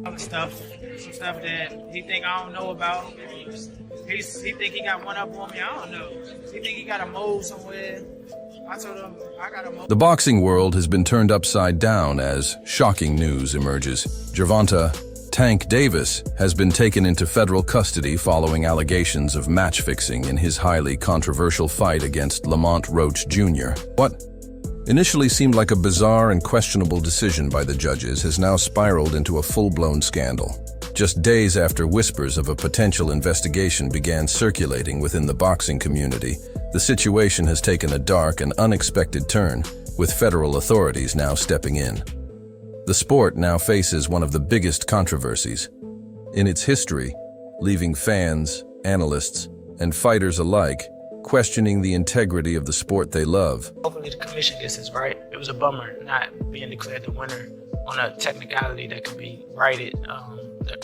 Other stuff, some stuff that he think I don't know about. He think he got one up on me. I don't know. He think he got a mole somewhere. I told him I got a mole. The boxing world has been turned upside down as shocking news emerges. Gervonta "Tank" Davis has been taken into federal custody following allegations of match fixing in his highly controversial fight against Lamont Roach Jr. What initially seemed like a bizarre and questionable decision by the judges has now spiraled into a full-blown scandal. Just days after whispers of a potential investigation began circulating within the boxing community, the situation has taken a dark and unexpected turn, with federal authorities now stepping in. The sport now faces one of the biggest controversies in its history, leaving fans, analysts, and fighters alike questioning the integrity of the sport they love. Hopefully the commission gets this right. It was a bummer not being declared the winner on a technicality that could be righted.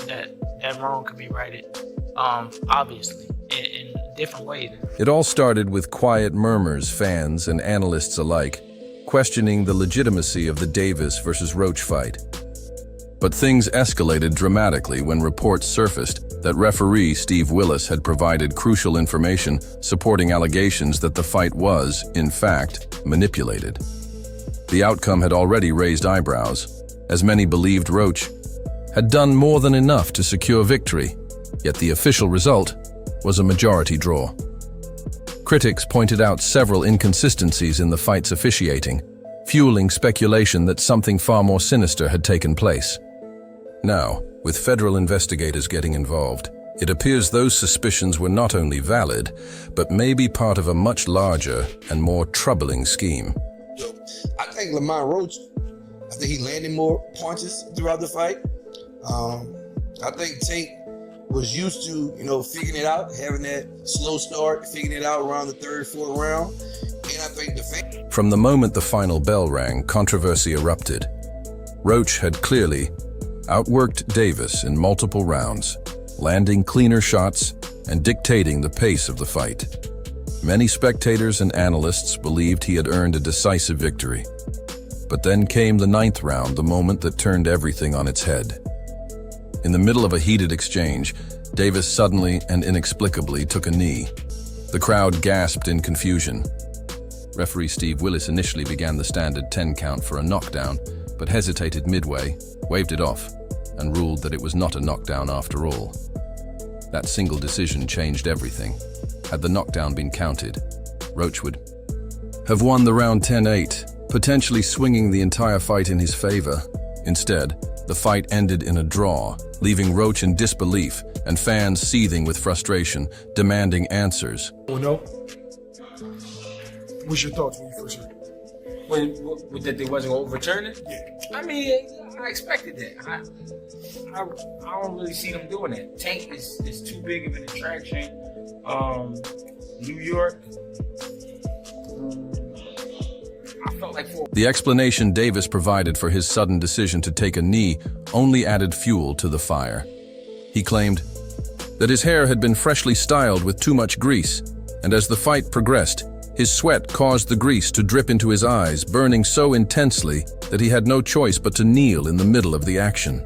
That wrong could be righted, obviously, in different ways. It all started with quiet murmurs, fans and analysts alike questioning the legitimacy of the Davis versus Roach fight. But things escalated dramatically when reports surfaced that referee Steve Willis had provided crucial information supporting allegations that the fight was, in fact, manipulated. The outcome had already raised eyebrows, as many believed Roach had done more than enough to secure victory, yet the official result was a majority draw. Critics pointed out several inconsistencies in the fight's officiating, fueling speculation that something far more sinister had taken place. Now, with federal investigators getting involved, it appears those suspicions were not only valid, but may be part of a much larger and more troubling scheme. I think Lamont Roach, I think he landed more punches throughout the fight. I think Tank was used to, figuring it out, having that slow start, figuring it out around the third, fourth round. And I think From the moment the final bell rang, controversy erupted. Roach had clearly outworked Davis in multiple rounds, landing cleaner shots and dictating the pace of the fight. Many spectators and analysts believed he had earned a decisive victory. But then came the ninth round, the moment that turned everything on its head. In the middle of a heated exchange, Davis suddenly and inexplicably took a knee. The crowd gasped in confusion. Referee Steve Willis initially began the standard 10 count for a knockdown, but hesitated midway, waved it off, and ruled that it was not a knockdown after all. That single decision changed everything. Had the knockdown been counted, Roach would have won the round 10-8, potentially swinging the entire fight in his favor. Instead, the fight ended in a draw, leaving Roach in disbelief and fans seething with frustration, demanding answers. Oh no? What's your thoughts when you first heard it? When that they wasn't gonna overturn it? Yeah. I mean, I expected that. I don't really see them doing that. Tank is too big of an attraction. New York. I felt like The explanation Davis provided for his sudden decision to take a knee only added fuel to the fire. He claimed that his hair had been freshly styled with too much grease, and as the fight progressed, his sweat caused the grease to drip into his eyes, burning so intensely that he had no choice but to kneel in the middle of the action.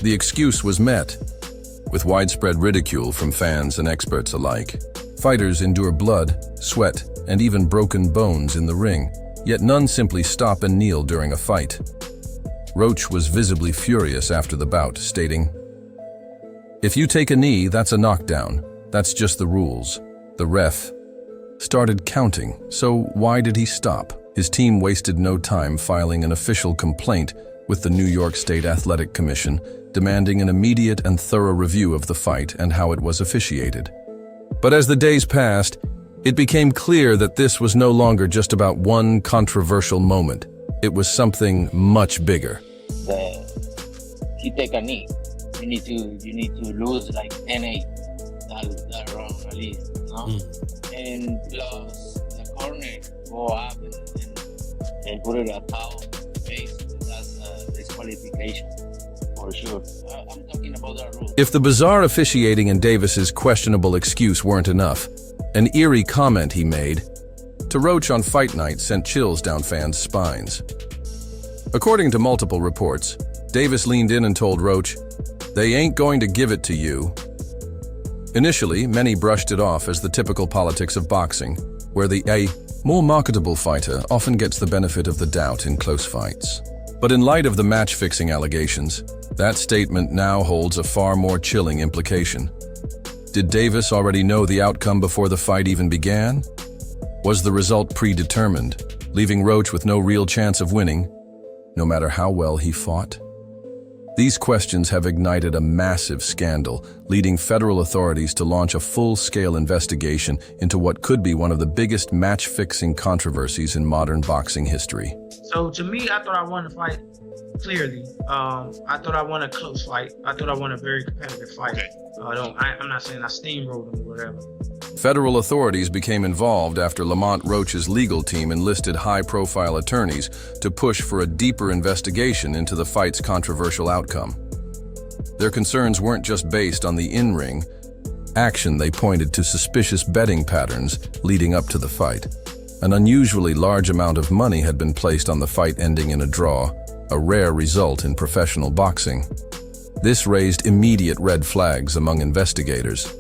The excuse was met with widespread ridicule from fans and experts alike. Fighters endure blood, sweat, and even broken bones in the ring, yet none simply stop and kneel during a fight. Roach was visibly furious after the bout, stating, "If you take a knee, that's a knockdown. That's just the rules." The ref started counting, so why did he stop? His team wasted no time filing an official complaint with the New York State Athletic Commission, demanding an immediate and thorough review of the fight and how it was officiated. But as the days passed, it became clear that this was no longer just about one controversial moment. It was something much bigger. If you take a knee, you need to lose like 10-8 that round at least, no? And plus the corner go up and put it a towel on the face. That's a disqualification for sure. I'm talking about that rule. If the bizarre officiating and Davis's questionable excuse weren't enough, an eerie comment he made to Roach on fight night sent chills down fans' spines. According to multiple reports, Davis leaned in and told Roach, "They ain't going to give it to you." Initially, many brushed it off as the typical politics of boxing, where the more marketable fighter often gets the benefit of the doubt in close fights. But in light of the match-fixing allegations, that statement now holds a far more chilling implication. Did Davis already know the outcome before the fight even began? Was the result predetermined, leaving Roach with no real chance of winning, no matter how well he fought? These questions have ignited a massive scandal, leading federal authorities to launch a full-scale investigation into what could be one of the biggest match-fixing controversies in modern boxing history. So to me, I thought I won the fight clearly. I thought I won a close fight. I thought I won a very competitive fight. Okay. I'm not saying I steamrolled him or whatever. Federal authorities became involved after Lamont Roach's legal team enlisted high-profile attorneys to push for a deeper investigation into the fight's controversial outcome. Their concerns weren't just based on the in-ring action. They pointed to suspicious betting patterns leading up to the fight. An unusually large amount of money had been placed on the fight ending in a draw, a rare result in professional boxing. This raised immediate red flags among investigators,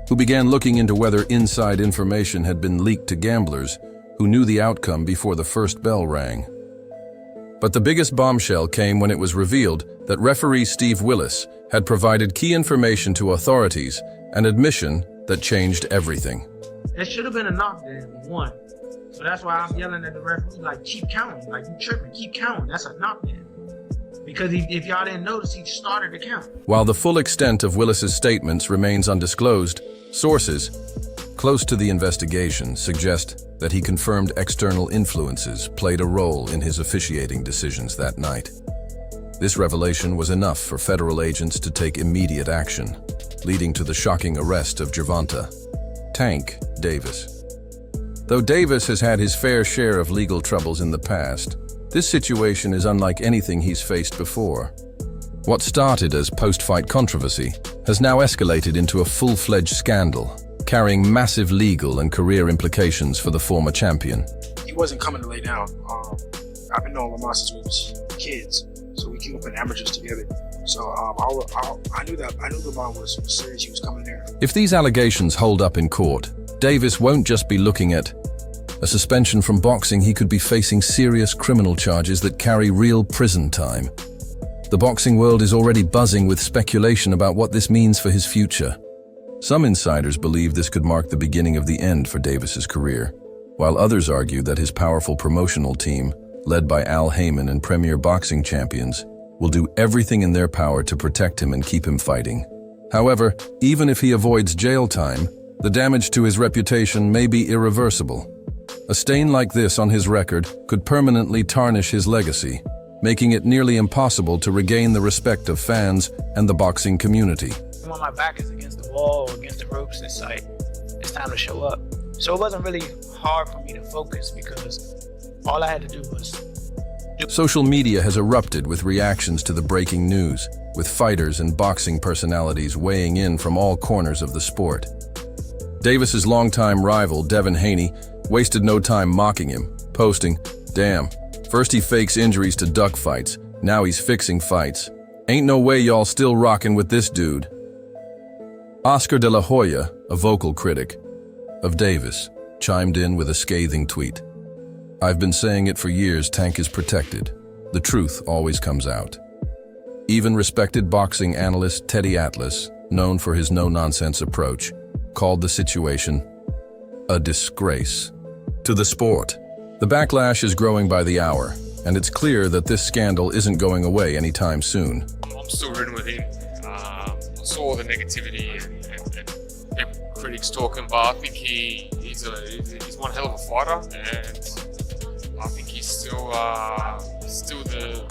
who began looking into whether inside information had been leaked to gamblers who knew the outcome before the first bell rang. But the biggest bombshell came when it was revealed that referee Steve Willis had provided key information to authorities, an admission that changed everything. It should have been a knockdown, one. So that's why I'm yelling at the referee, like, keep counting. Like, you tripping, keep counting. That's a knockdown. Because if y'all didn't notice, he started the count. While the full extent of Willis's statements remains undisclosed, sources close to the investigation suggest that he confirmed external influences played a role in his officiating decisions that night. This revelation was enough for federal agents to take immediate action, leading to the shocking arrest of Gervonta "Tank" Davis. Though Davis has had his fair share of legal troubles in the past, this situation is unlike anything he's faced before. What started as post-fight controversy has now escalated into a full-fledged scandal, carrying massive legal and career implications for the former champion. He wasn't coming to lay down. I've been knowing Lamont since we was kids, so we came up in amateurs together. So I knew Lamont was serious. He was coming there. If these allegations hold up in court, Davis won't just be looking at a suspension from boxing. He could be facing serious criminal charges that carry real prison time. The boxing world is already buzzing with speculation about what this means for his future. Some insiders believe this could mark the beginning of the end for Davis's career, while others argue that his powerful promotional team, led by Al Heyman and premier boxing champions, will do everything in their power to protect him and keep him fighting. However, even if he avoids jail time, the damage to his reputation may be irreversible. A stain like this on his record could permanently tarnish his legacy, making it nearly impossible to regain the respect of fans and the boxing community. When my back is against the wall or against the ropes, it's like, it's time to show up. So it wasn't really hard for me to focus because all I had to do was Social media has erupted with reactions to the breaking news, with fighters and boxing personalities weighing in from all corners of the sport. Davis's longtime rival, Devin Haney, wasted no time mocking him, posting, "Damn, first he fakes injuries to duck fights, now he's fixing fights. Ain't no way y'all still rocking with this dude." Oscar de la Hoya, a vocal critic of Davis, chimed in with a scathing tweet. "I've been saying it for years, Tank is protected. The truth always comes out." Even respected boxing analyst Teddy Atlas, known for his no-nonsense approach, called the situation a disgrace to the sport. The backlash is growing by the hour, and it's clear that this scandal isn't going away anytime soon. I'm still rooting with him. I saw all the negativity and critics talking, but I think he's one hell of a fighter, and I think he's still the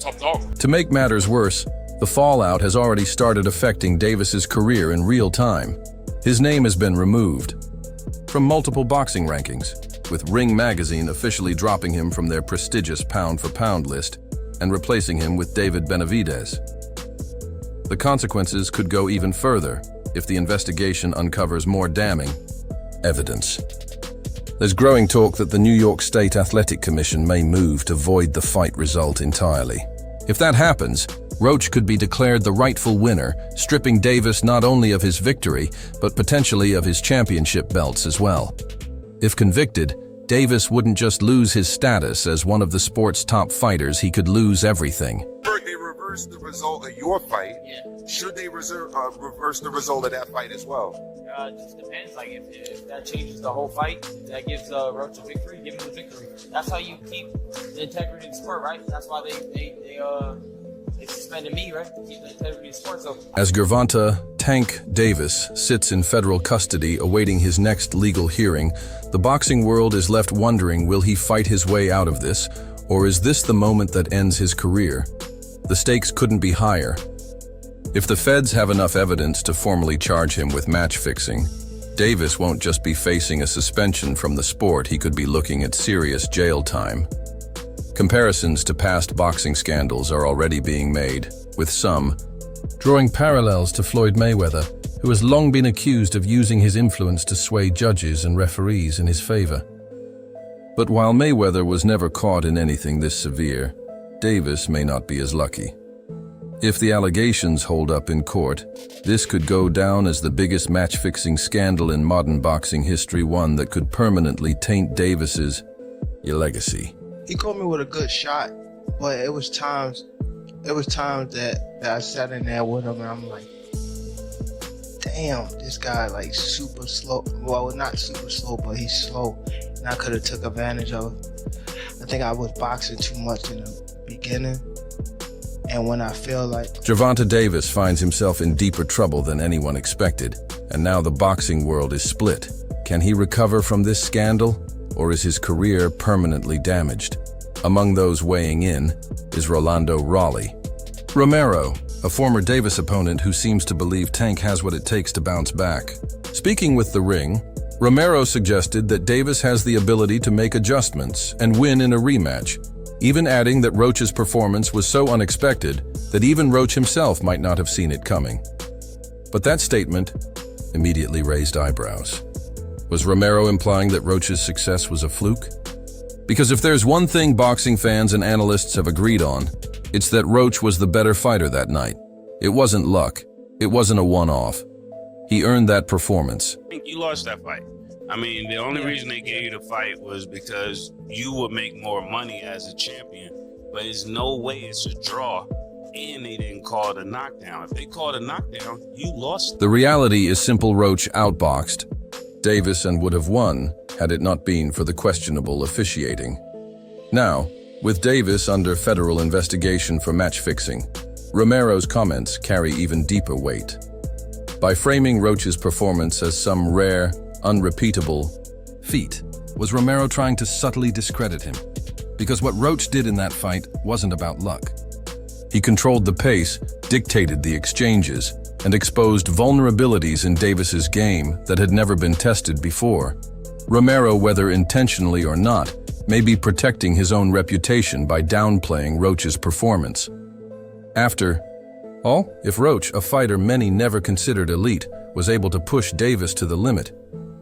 top dog. To make matters worse, the fallout has already started affecting Davis's career in real time. His name has been removed from multiple boxing rankings, with Ring magazine officially dropping him from their prestigious pound-for-pound list and replacing him with David Benavidez. The consequences could go even further if the investigation uncovers more damning evidence. There's growing talk that the New York State Athletic Commission may move to void the fight result entirely. If that happens, Roach could be declared the rightful winner, stripping Davis not only of his victory, but potentially of his championship belts as well. If convicted, Davis wouldn't just lose his status as one of the sport's top fighters, he could lose everything. They reverse the result of your fight. Should they reverse the result of that fight as well? It just depends. Like if that changes the whole fight, if that gives Roach a victory, give him the victory. That's how you keep the integrity of the sport, right? That's why they suspended me, right? To keep the integrity of the sport. So As Gervonta "Tank" Davis sits in federal custody awaiting his next legal hearing, the boxing world is left wondering, will he fight his way out of this, or is this the moment that ends his career? The stakes couldn't be higher. If the feds have enough evidence to formally charge him with match fixing, Davis won't just be facing a suspension from the sport, he could be looking at serious jail time. Comparisons to past boxing scandals are already being made, with some drawing parallels to Floyd Mayweather, who has long been accused of using his influence to sway judges and referees in his favor. But while Mayweather was never caught in anything this severe, Davis may not be as lucky. If the allegations hold up in court, this could go down as the biggest match-fixing scandal in modern boxing history, one that could permanently taint Davis's legacy. He caught me with a good shot, but it was times that I sat in there with him and I'm like, damn, this guy like super slow. Well, not super slow, but he's slow, and I could have took advantage of it. I think I was boxing too much in the beginning, and when I feel like... Gervonta Davis finds himself in deeper trouble than anyone expected, and now the boxing world is split. Can he recover from this scandal, or is his career permanently damaged? Among those weighing in is Rolando Raleigh. Romero, a former Davis opponent who seems to believe Tank has what it takes to bounce back. Speaking with The Ring, Romero suggested that Davis has the ability to make adjustments and win in a rematch, even adding that Roach's performance was so unexpected that even Roach himself might not have seen it coming. But that statement immediately raised eyebrows. Was Romero implying that Roach's success was a fluke? Because if there's one thing boxing fans and analysts have agreed on, it's that Roach was the better fighter that night. It wasn't luck. It wasn't a one-off. He earned that performance. I think you lost that fight. I mean, the only reason they gave you the fight was because you would make more money as a champion. But there's no way it's a draw, and they didn't call it a knockdown. If they called a knockdown, you lost. The reality is simple: Roach outboxed Davis and would have won had it not been for the questionable officiating. Now, with Davis under federal investigation for match fixing, Romero's comments carry even deeper weight. By framing Roach's performance as some rare, unrepeatable feat, was Romero trying to subtly discredit him? Because what Roach did in that fight wasn't about luck. He controlled the pace, dictated the exchanges, and exposed vulnerabilities in Davis's game that had never been tested before. Romero, whether intentionally or not, may be protecting his own reputation by downplaying Roach's performance. After all, if Roach, a fighter many never considered elite, was able to push Davis to the limit,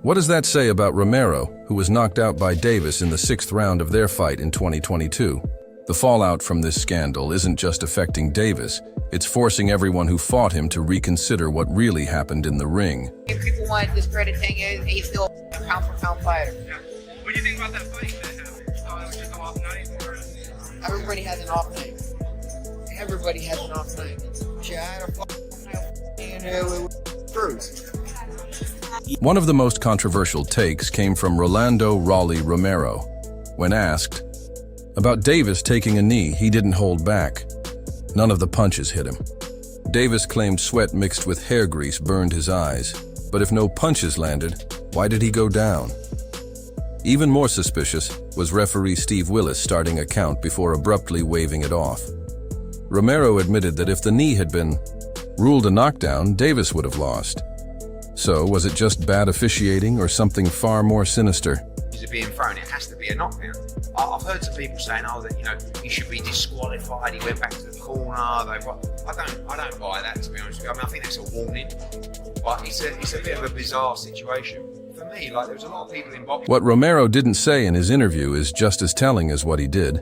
what does that say about Romero, who was knocked out by Davis in the 6th round of their fight in 2022? The fallout from this scandal isn't just affecting Davis, it's forcing everyone who fought him to reconsider what really happened in the ring. If people want to discredit Tank, he's still a pound-for-pound fighter. What do you think about that fight that happened? It was just an off night? Everybody has an off night. Everybody has an off night. Yeah, I had a fucking night with Bruce. One of the most controversial takes came from Rolando Raleigh Romero. When asked about Davis taking a knee, he didn't hold back. None of the punches hit him. Davis claimed sweat mixed with hair grease burned his eyes, but if no punches landed, why did he go down? Even more suspicious was referee Steve Willis starting a count before abruptly waving it off. Romero admitted that if the knee had been ruled a knockdown, Davis would have lost. So, was it just bad officiating or something far more sinister? Is being thrown, it has to be a knockdown. I've heard some people saying, that he should be disqualified. He went back to the corner. I don't buy that, to be honest with you. I mean, I think that's a warning, but it's a bit of a bizarre situation for me. Like, there was a lot of people in boxing. What Romero didn't say in his interview is just as telling as what he did.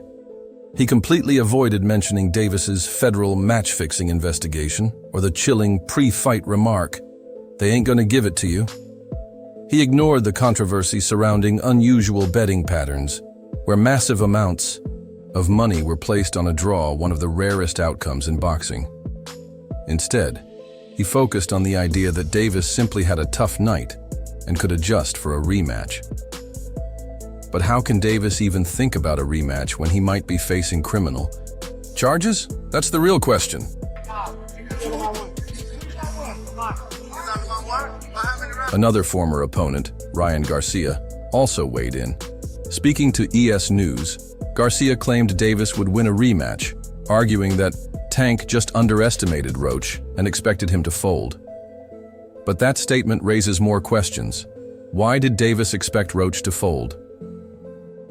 He completely avoided mentioning Davis's federal match-fixing investigation or the chilling pre-fight remark, "They ain't gonna give it to you." He ignored the controversy surrounding unusual betting patterns, where massive amounts of money were placed on a draw, one of the rarest outcomes in boxing. Instead, he focused on the idea that Davis simply had a tough night and could adjust for a rematch. But how can Davis even think about a rematch when he might be facing criminal charges? That's the real question. Another former opponent, Ryan Garcia, also weighed in. Speaking to ES News, Garcia claimed Davis would win a rematch, arguing that Tank just underestimated Roach and expected him to fold. But that statement raises more questions. Why did Davis expect Roach to fold?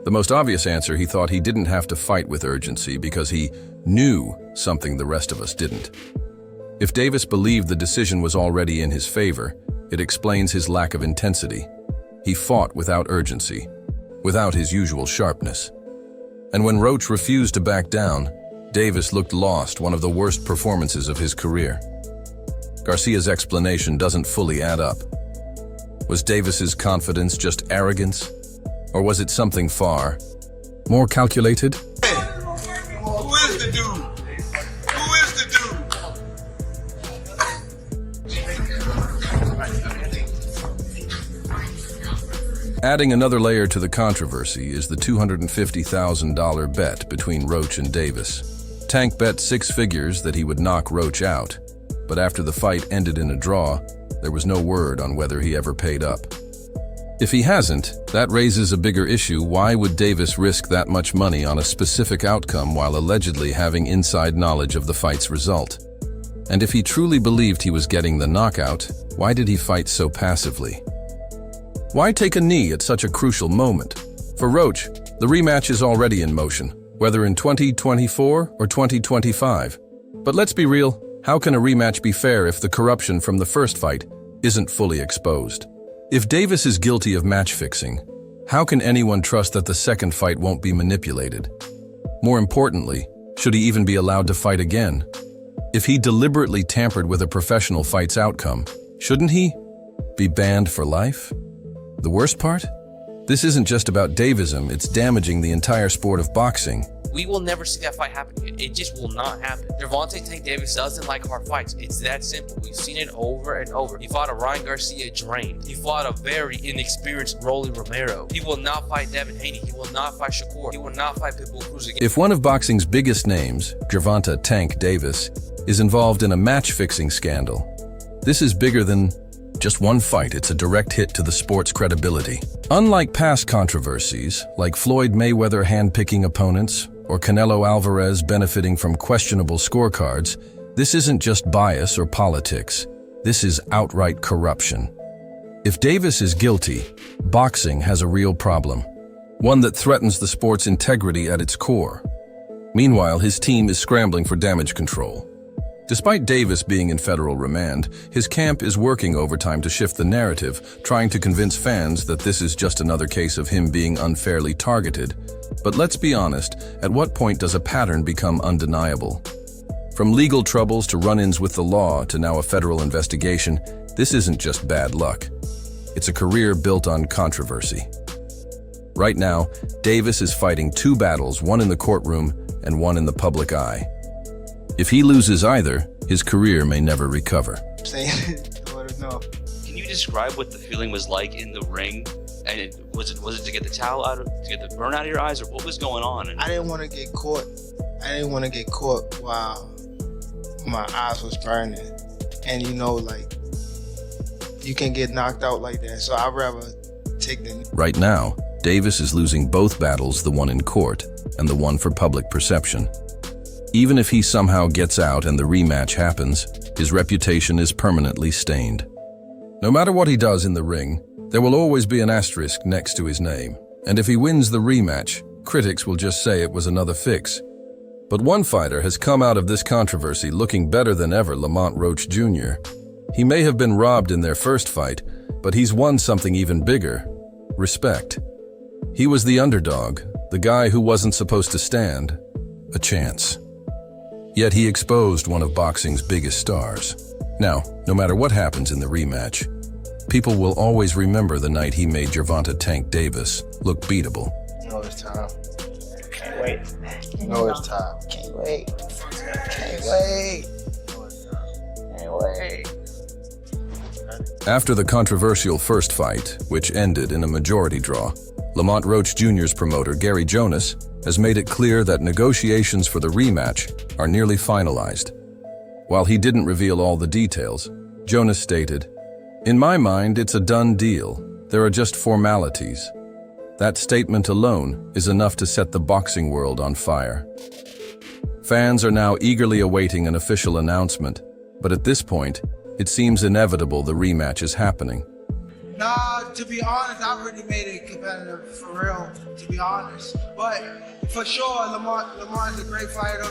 The most obvious answer, he thought he didn't have to fight with urgency because he knew something the rest of us didn't. If Davis believed the decision was already in his favor, it explains his lack of intensity. He fought without urgency, without his usual sharpness. And when Roach refused to back down, Davis looked lost, one of the worst performances of his career. Garcia's explanation doesn't fully add up. Was Davis's confidence just arrogance? Or was it something far more calculated? Hey, who is the dude? Who is the dude? Adding another layer to the controversy is the $250,000 bet between Roach and Davis. Tank bet 6 figures that he would knock Roach out, but after the fight ended in a draw, there was no word on whether he ever paid up. If he hasn't, that raises a bigger issue. Why would Davis risk that much money on a specific outcome while allegedly having inside knowledge of the fight's result? And if he truly believed he was getting the knockout, why did he fight so passively? Why take a knee at such a crucial moment? For Roach, the rematch is already in motion, whether in 2024 or 2025. But let's be real, how can a rematch be fair if the corruption from the first fight isn't fully exposed? If Davis is guilty of match fixing, how can anyone trust that the second fight won't be manipulated? More importantly, should he even be allowed to fight again? If he deliberately tampered with a professional fight's outcome, shouldn't he be banned for life? The worst part? This isn't just about Davism, it's damaging the entire sport of boxing. We will never see that fight happen again. It just will not happen. Gervonta Tank Davis doesn't like hard fights. It's that simple. We've seen it over and over. He fought a Ryan Garcia drained. He fought a very inexperienced Rolly Romero. He will not fight Devin Haney. He will not fight Shakur. He will not fight Pitbull Cruz again. If one of boxing's biggest names, Gervonta Tank Davis, is involved in a match-fixing scandal, this is bigger than just one fight. It's a direct hit to the sport's credibility. Unlike past controversies, like Floyd Mayweather handpicking opponents, or Canelo Alvarez benefiting from questionable scorecards, this isn't just bias or politics. This is outright corruption. If Davis is guilty, boxing has a real problem, one that threatens the sport's integrity at its core. Meanwhile, his team is scrambling for damage control. Despite Davis being in federal remand, his camp is working overtime to shift the narrative, trying to convince fans that this is just another case of him being unfairly targeted. But let's be honest, at what point does a pattern become undeniable? From legal troubles to run-ins with the law to now a federal investigation, this isn't just bad luck. It's a career built on controversy. Right now, Davis is fighting 2 battles, one in the courtroom and one in the public eye. If he loses either, his career may never recover. Can you describe what the feeling was like in the ring? And was it to get the towel out, to get the burn out of your eyes, or what was going on? I didn't want to get caught. I didn't want to get caught while my eyes was burning. And you can get knocked out like that. So I'd rather take the... Right now, Davis is losing both battles, the one in court and the one for public perception. Even if he somehow gets out and the rematch happens, his reputation is permanently stained. No matter what he does in the ring, there will always be an asterisk next to his name. And if he wins the rematch, critics will just say it was another fix. But one fighter has come out of this controversy looking better than ever, Lamont Roach Jr. He may have been robbed in their first fight, but he's won something even bigger: respect. He was the underdog, the guy who wasn't supposed to stand, a chance. Yet he exposed one of boxing's biggest stars. Now, no matter what happens in the rematch, people will always remember the night he made Gervonta Tank Davis look beatable. You know it's time. Can't wait. You know it's time. Can't wait. Can't wait. Can't wait. After the controversial first fight, which ended in a majority draw, Lamont Roach Jr.'s promoter, Gary Jonas, has made it clear that negotiations for the rematch are nearly finalized. While he didn't reveal all the details, Jonas stated, "In my mind, it's a done deal. There are just formalities." That statement alone is enough to set the boxing world on fire. Fans are now eagerly awaiting an official announcement, but at this point, it seems inevitable the rematch is happening. Nah, to be honest, I really made it competitive for real, to be honest. But for sure, Lamont's a great fighter.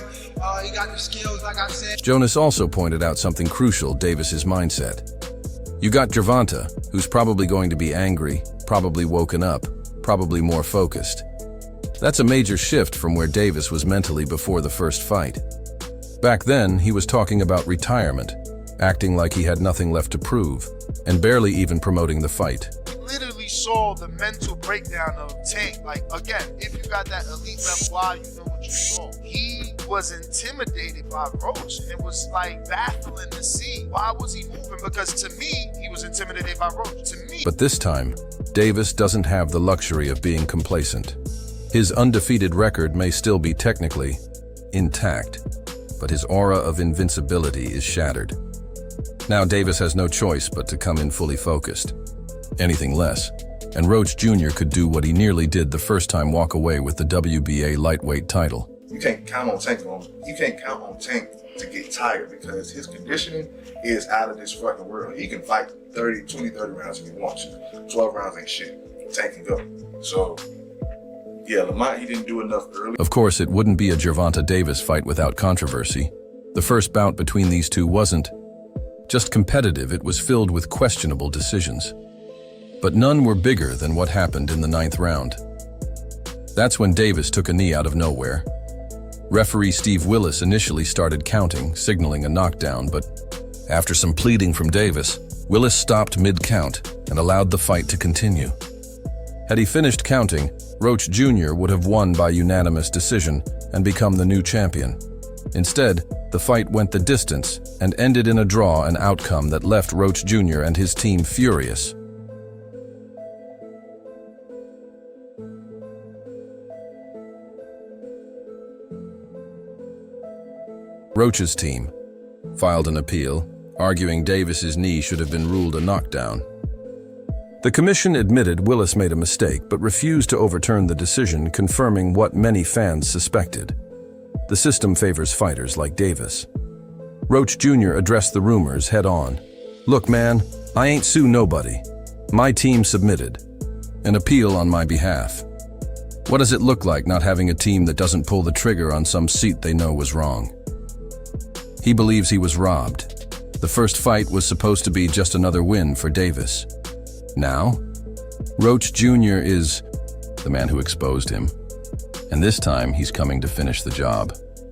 He got the skills, like I said. Jonas also pointed out something crucial, Davis's mindset. You got Gervonta, who's probably going to be angry, probably woken up, probably more focused. That's a major shift from where Davis was mentally before the first fight. Back then, he was talking about retirement, acting like he had nothing left to prove, and barely even promoting the fight. Literally saw the mental breakdown of Tank. Like, again, if you got that elite level wide, you know what you saw. He was intimidated by Roach, and it was like baffling to see. Why was he moving? Because to me, he was intimidated by Roach. To me. But this time, Davis doesn't have the luxury of being complacent. His undefeated record may still be technically intact, but his aura of invincibility is shattered. Now Davis has no choice but to come in fully focused. Anything less, and Roach Jr. could do what he nearly did the first time, walk away with the WBA lightweight title. You can't count on Tank to get tired because his conditioning is out of this fucking world. He can fight 20, 30 rounds if he wants to. 12 rounds ain't shit. Tank can go. So, yeah, Lamont, he didn't do enough early. Of course, it wouldn't be a Gervonta Davis fight without controversy. The first bout between these two wasn't just competitive, it was filled with questionable decisions. But none were bigger than what happened in the 9th round. That's when Davis took a knee out of nowhere. Referee Steve Willis initially started counting, signaling a knockdown, but after some pleading from Davis, Willis stopped mid-count and allowed the fight to continue. Had he finished counting, Roach Jr. would have won by unanimous decision and become the new champion. Instead, the fight went the distance and ended in a draw, an outcome that left Roach Jr. and his team furious. Roach's team filed an appeal, arguing Davis's knee should have been ruled a knockdown. The commission admitted Willis made a mistake, but refused to overturn the decision, confirming what many fans suspected. The system favors fighters like Davis. Roach Jr. addressed the rumors head-on. "Look, man, I ain't sue nobody. My team submitted an appeal on my behalf. What does it look like not having a team that doesn't pull the trigger on some seat they know was wrong?" He believes he was robbed. The first fight was supposed to be just another win for Davis. Now, Roach Jr. is the man who exposed him, and this time he's coming to finish the job.